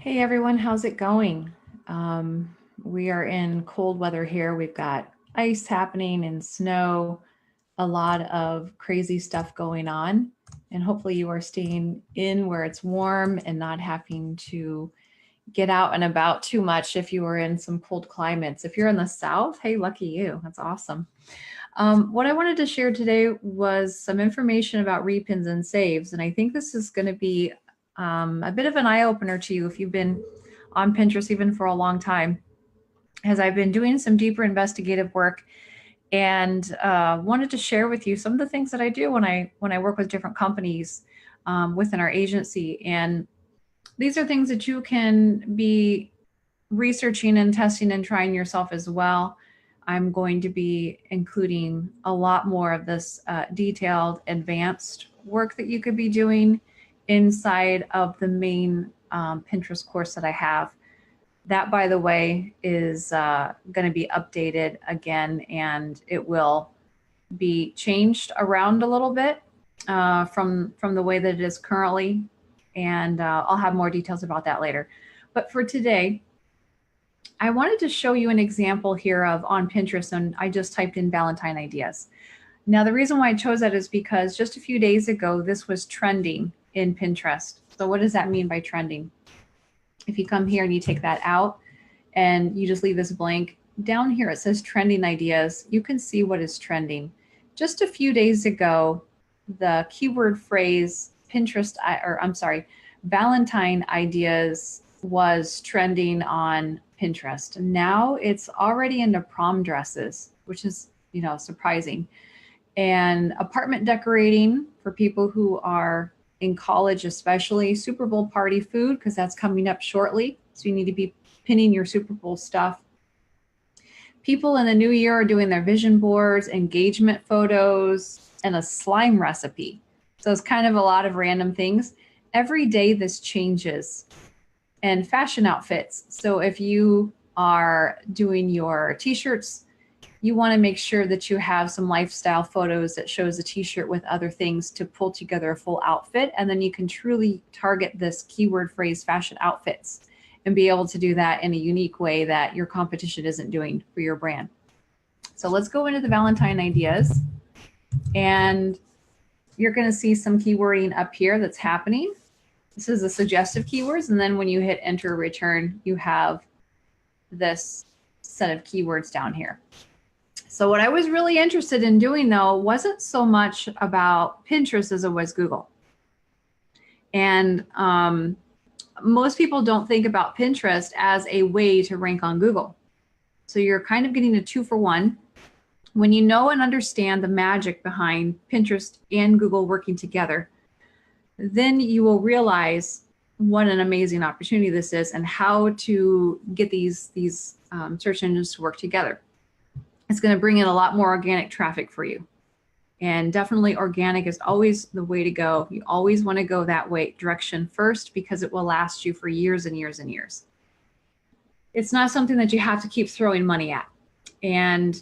Hey everyone, how's it going? We are in cold weather here. We've got ice happening and snow, a lot of crazy stuff going on. And hopefully you are staying in where it's warm and not having to get out and about too much if you are in some cold climates. If you're in the south, hey, lucky you. That's awesome. What I wanted to share today was some information about repins and saves. And I think this is going to be a bit of an eye opener to you if you've been on Pinterest even for a long time, as I've been doing some deeper investigative work and wanted to share with you some of the things that I do when I work with different companies within our agency. And these are things that you can be researching and testing and trying yourself as well. I'm going to be including a lot more of this detailed, advanced work that you could be doing inside of the main Pinterest course that I have. That, by the way, is going to be updated again, and it will be changed around a little bit from the way that it is currently. And I'll have more details about that later. But for today, I wanted to show you an example here of on Pinterest, and I just typed in Valentine ideas. Now, the reason why I chose that is because just a few days ago, this was trending in Pinterest. So what does that mean by trending? If you come here and you take that out and you just leave this blank, down here it says trending ideas. You can see what is trending. Just a few days ago, the keyword phrase Valentine ideas was trending on Pinterest. Now it's already into prom dresses, which is, surprising. And apartment decorating for people who are in college, especially Super Bowl party food, because that's coming up shortly. So you need to be pinning your Super Bowl stuff. People in the new year are doing their vision boards, engagement photos, and a slime recipe. So it's kind of a lot of random things. Every day this changes. And fashion outfits. So if you are doing your t-shirts, you want to make sure that you have some lifestyle photos that shows a t-shirt with other things to pull together a full outfit. And then you can truly target this keyword phrase fashion outfits and be able to do that in a unique way that your competition isn't doing for your brand. So let's go into the Valentine ideas, and you're going to see some keywording up here that's happening. This is the suggestive keywords, and then when you hit enter return, you have this set of keywords down here. So what I was really interested in doing, though, wasn't so much about Pinterest as it was Google. And most people don't think about Pinterest as a way to rank on Google. So you're kind of getting a 2-for-1. When you know and understand the magic behind Pinterest and Google working together, then you will realize what an amazing opportunity this is and how to get these search engines to work together. It's going to bring in a lot more organic traffic for you. And definitely organic is always the way to go. You always want to go that way direction first because it will last you for years and years and years. It's not something that you have to keep throwing money at. And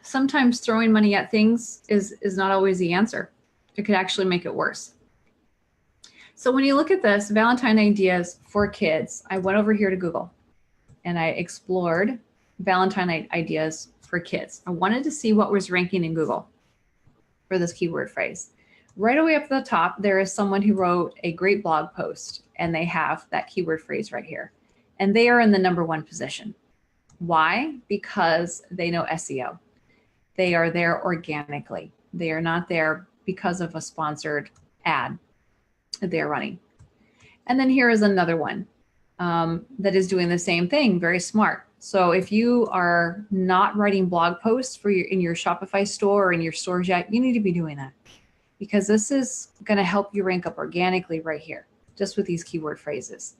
sometimes throwing money at things is not always the answer. It could actually make it worse. So when you look at this, Valentine ideas for kids, I went over here to Google and I explored Valentine ideas for kids. I wanted to see what was ranking in Google for this keyword phrase. Right away up at the top, there is someone who wrote a great blog post, and they have that keyword phrase right here. And they are in the #1 position. Why? Because they know SEO. They are there organically. They are not there because of a sponsored ad that they're running. And then here is another one that is doing the same thing, very smart. So if you are not writing blog posts for in your Shopify store or in your stores yet, you need to be doing that, because this is going to help you rank up organically right here, just with these keyword phrases.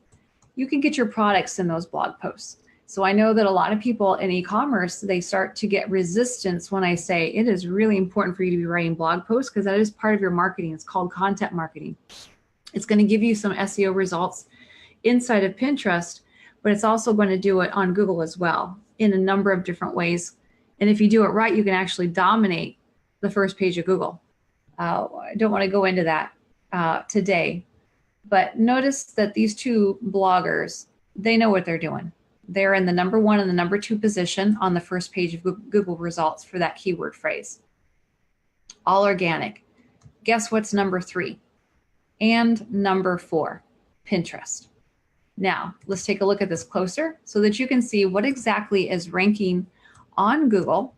You can get your products in those blog posts. So I know that a lot of people in e-commerce, they start to get resistance when I say it is really important for you to be writing blog posts, because that is part of your marketing. It's called content marketing. It's going to give you some SEO results inside of Pinterest, but it's also going to do it on Google as well in a number of different ways. And if you do it right, you can actually dominate the first page of Google. I don't want to go into that today, But notice that these two bloggers, they know what they're doing. They're in the #1 and the #2 position on the first page of Google results for that keyword phrase. All organic. Guess what's #3 and #4? Pinterest. Now, let's take a look at this closer so that you can see what exactly is ranking on Google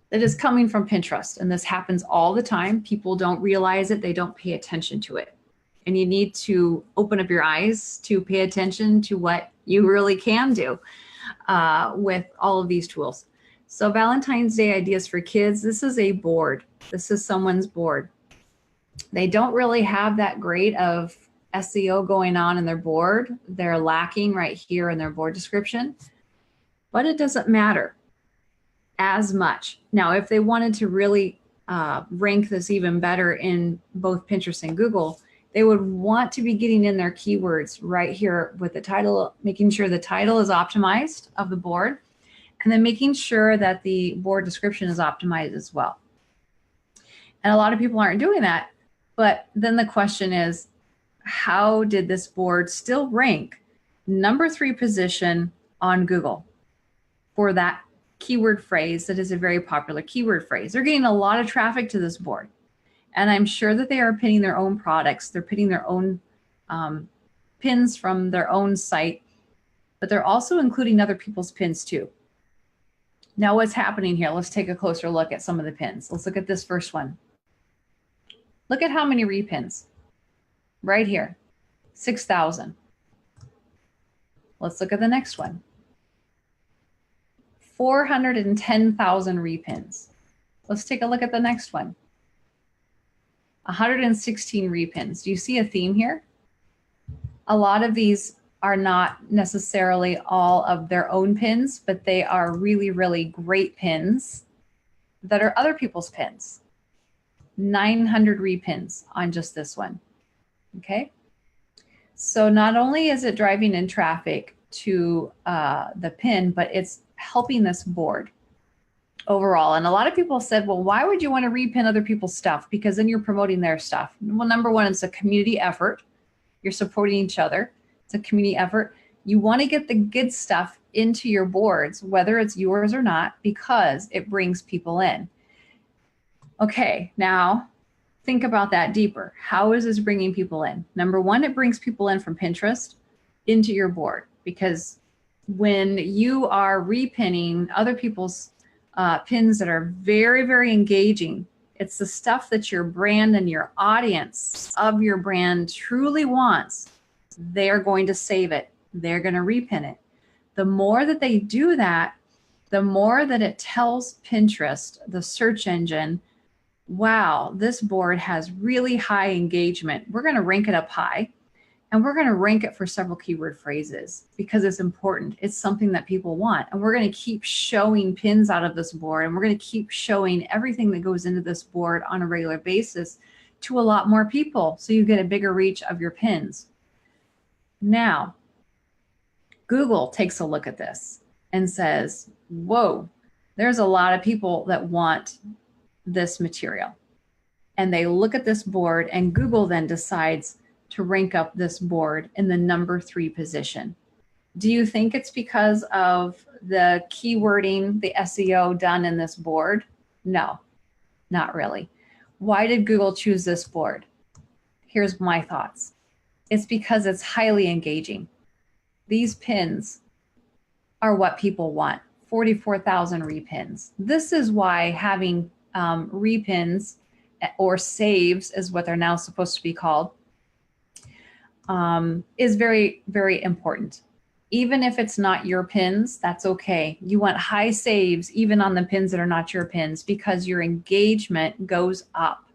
that is coming from Pinterest. And this happens all the time. People don't realize it. They don't pay attention to it. And you need to open up your eyes to pay attention to what you really can do with all of these tools. So Valentine's Day ideas for kids, this is a board. This is someone's board. They don't really have that great of SEO going on in their board. They're lacking right here in their board description, but it doesn't matter as much. Now, if they wanted to really rank this even better in both Pinterest and Google, they would want to be getting in their keywords right here with the title, making sure the title is optimized of the board, and then making sure that the board description is optimized as well. And a lot of people aren't doing that. But then the question is, how did this board still rank #3 position on Google for that keyword phrase that is a very popular keyword phrase? They're getting a lot of traffic to this board. And I'm sure that they are pinning their own products. They're pinning their own pins from their own site, but they're also including other people's pins too. Now, what's happening here? Let's take a closer look at some of the pins. Let's look at this first one. Look at how many repins right here, 6,000. Let's look at the next one. 410,000 repins. Let's take a look at the next one. 116 repins. Do you see a theme here? A lot of these are not necessarily all of their own pins, but they are really, really great pins that are other people's pins. 900 repins on just this one. Okay. So not only is it driving in traffic to the pin, but it's helping this board overall. And a lot of people said, well, why would you want to repin other people's stuff? Because then you're promoting their stuff. Well, #1, it's a community effort. You're supporting each other. It's a community effort. You want to get the good stuff into your boards, whether it's yours or not, because it brings people in. Okay, now think about that deeper. How is this bringing people in? #1, it brings people in from Pinterest into your board, because when you are repinning other people's pins that are very, very engaging, it's the stuff that your brand and your audience of your brand truly wants. They're going to save it. They're going to repin it. The more that they do that, the more that it tells Pinterest, the search engine, wow, this board has really high engagement. We're going to rank it up high, and we're going to rank it for several keyword phrases because it's important. It's something that people want. And we're going to keep showing pins out of this board, and we're going to keep showing everything that goes into this board on a regular basis to a lot more people, so you get a bigger reach of your pins. Now, Google takes a look at this and says, whoa, there's a lot of people that want this material. And they look at this board, and Google then decides to rank up this board in the #3 position. Do you think it's because of the keywording, the SEO done in this board? No, not really. Why did Google choose this board? Here's my thoughts. It's because it's highly engaging. These pins are what people want. 44,000 repins. This is why having repins, or saves is what they're now supposed to be called, is very, very important. Even if it's not your pins, that's okay. You want high saves even on the pins that are not your pins, because your engagement goes up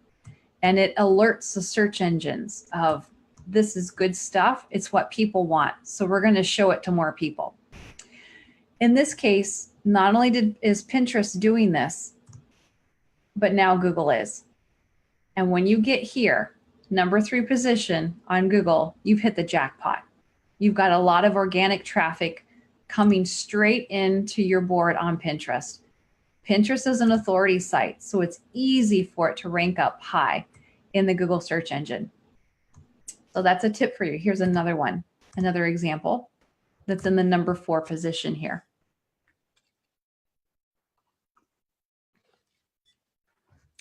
and it alerts the search engines of, this is good stuff. It's what people want. So we're going to show it to more people. In this case, not only is Pinterest doing this, but now Google is. And when you get here, #3 position on Google, you've hit the jackpot. You've got a lot of organic traffic coming straight into your board on Pinterest. Pinterest is an authority site, so it's easy for it to rank up high in the Google search engine. So that's a tip for you. Here's another one, another example that's in the number 4 position here.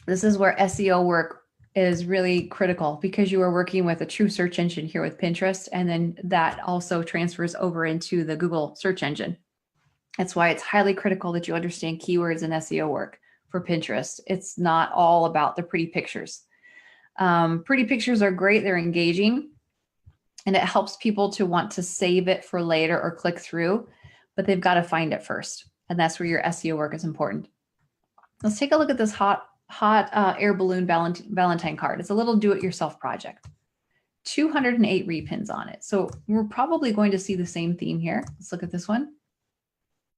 This is where SEO work is really critical because you are working with a true search engine here with Pinterest, and then that also transfers over into the Google search engine. That's why it's highly critical that you understand keywords and SEO work for Pinterest. It's not all about the pretty pictures. Pretty pictures are great. They're engaging, and it helps people to want to save it for later or click through, but they've got to find it first. And that's where your SEO work is important. Let's take a look at this hot air balloon Valentine card. It's a little do-it-yourself project. 208 repins on it. So we're probably going to see the same theme here. Let's look at this one.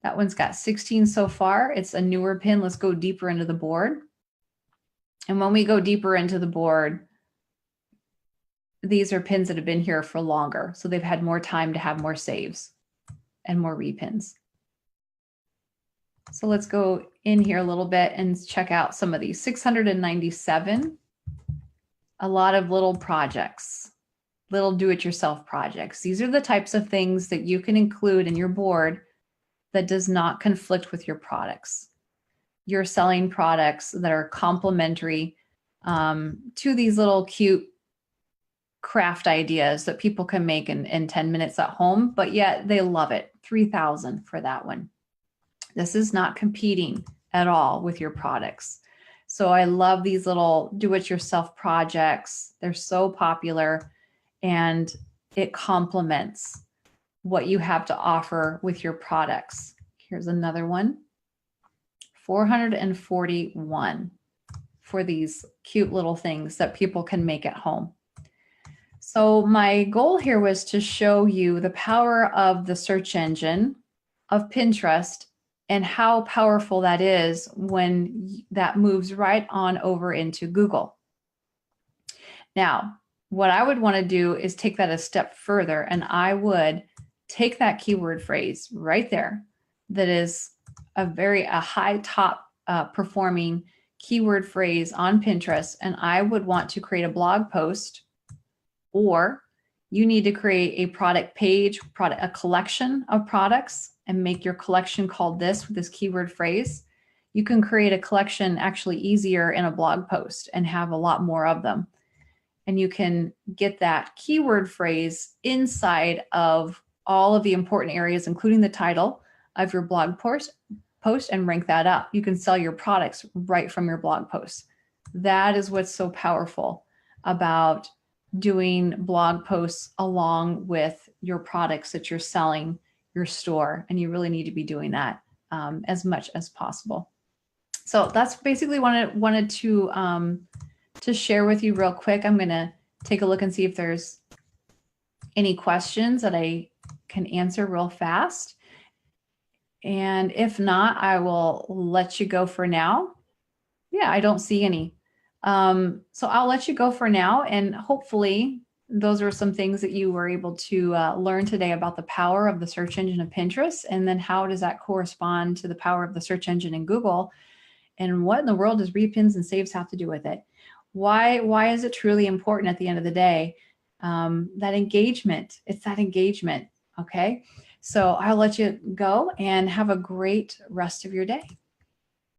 That one's got 16 so far. It's a newer pin. Let's go deeper into the board. And when we go deeper into the board, these are pins that have been here for longer. So they've had more time to have more saves and more repins. So let's go in here a little bit and check out some of these. 697, a lot of little projects, little do-it-yourself projects. These are the types of things that you can include in your board that does not conflict with your products. You're selling products that are complementary to these little cute craft ideas that people can make in 10 minutes at home, but yet they love it. 3,000 for that one. This is not competing at all with your products. So I love these little do-it-yourself projects. They're so popular, and it complements what you have to offer with your products. Here's another one. 441 for these cute little things that people can make at home. So my goal here was to show you the power of the search engine of Pinterest and how powerful that is when that moves right on over into Google. Now, what I would want to do is take that a step further, and I would take that keyword phrase right there that is a high top performing keyword phrase on Pinterest, and I would want to create a blog post, or you need to create a product page, a collection of products, and make your collection called this with this keyword phrase. You can create a collection actually easier in a blog post and have a lot more of them. And you can get that keyword phrase inside of all of the important areas, including the title of your blog post, and rank that up. You can sell your products right from your blog post. That is what's so powerful about doing blog posts along with your products that you're selling, your store, and you really need to be doing that as much as possible. So that's basically wanted to share with you real quick. I'm going to take a look and see if there's any questions that I can answer real fast. And if not, I will let you go for now. Yeah, I don't see any. So I'll let you go for now, and hopefully those are some things that you were able to learn today about the power of the search engine of Pinterest, and then how does that correspond to the power of the search engine in Google, and what in the world does repins and saves have to do with it? Why is it truly important at the end of the day? That engagement, it's that engagement, okay? So I'll let you go and have a great rest of your day.